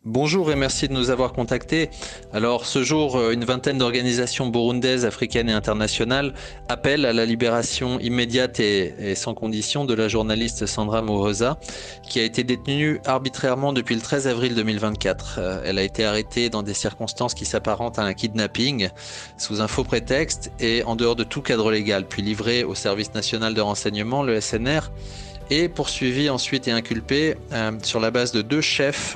Bonjour et merci de nous avoir contactés. Alors ce jour, une vingtaine d'organisations burundaises, africaines et internationales appellent à la libération immédiate et sans condition de la journaliste Sandra Muhoza, qui a été détenue arbitrairement depuis le 13 avril 2024. Elle a été arrêtée dans des circonstances qui s'apparentent à un kidnapping, sous un faux prétexte et en dehors de tout cadre légal, puis livrée au Service national de renseignement, le SNR, et poursuivie ensuite et inculpée sur la base de deux chefs,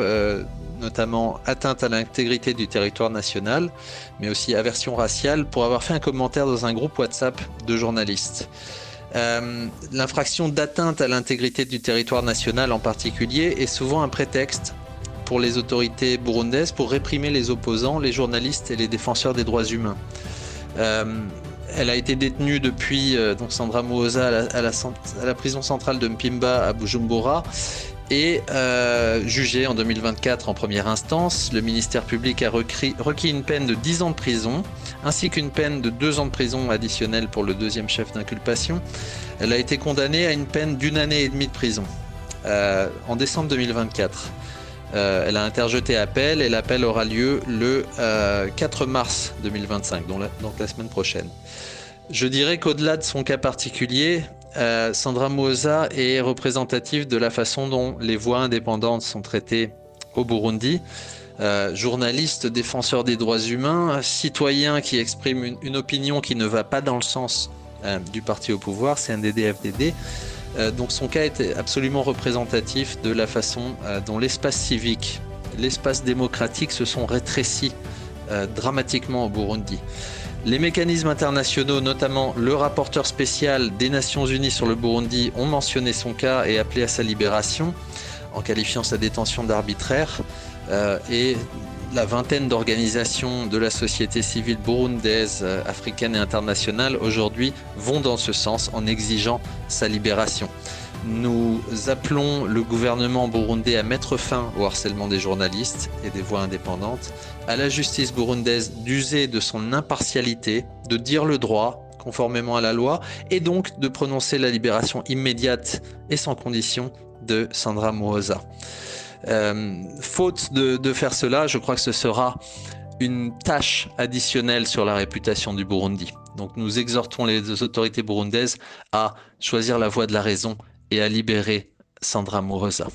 notamment atteinte à l'intégrité du territoire national, mais aussi aversion raciale, pour avoir fait un commentaire dans un groupe WhatsApp de journalistes. L'infraction d'atteinte à l'intégrité du territoire national en particulier est souvent un prétexte pour les autorités burundaises pour réprimer les opposants, les journalistes et les défenseurs des droits humains. Elle a été détenue depuis donc Sandra Muhoza à la prison centrale de Mpimba à Bujumbura et jugée en 2024 en première instance. Le ministère public a requis une peine de 10 ans de prison ainsi qu'une peine de 2 ans de prison additionnelle pour le deuxième chef d'inculpation. Elle a été condamnée à une peine d'1 année et demie de prison en décembre 2024. Elle a interjeté appel et l'appel aura lieu le 4 mars 2025, donc la semaine prochaine. Je dirais qu'au-delà de son cas particulier, Sandra Muhoza est représentative de la façon dont les voix indépendantes sont traitées au Burundi. Journalistes, défenseurs des droits humains, citoyens qui expriment une opinion qui ne va pas dans le sens du parti au pouvoir, CNDD-FDD. Donc son cas est absolument représentatif de la façon dont l'espace civique, l'espace démocratique se sont rétrécis dramatiquement au Burundi. Les mécanismes internationaux, notamment le rapporteur spécial des Nations Unies sur le Burundi, ont mentionné son cas et appelé à sa libération en qualifiant sa détention d'arbitraire. Et la vingtaine d'organisations de la société civile burundaise, africaine et internationale aujourd'hui vont dans ce sens en exigeant sa libération. Nous appelons le gouvernement burundais à mettre fin au harcèlement des journalistes et des voix indépendantes, à la justice burundaise d'user de son impartialité, de dire le droit conformément à la loi et donc de prononcer la libération immédiate et sans condition de Sandra Muhoza. Faute de faire cela, je crois que ce sera une tâche additionnelle sur la réputation du Burundi. Donc nous exhortons les autorités burundaises à choisir la voie de la raison et à libérer Sandra Muhoza.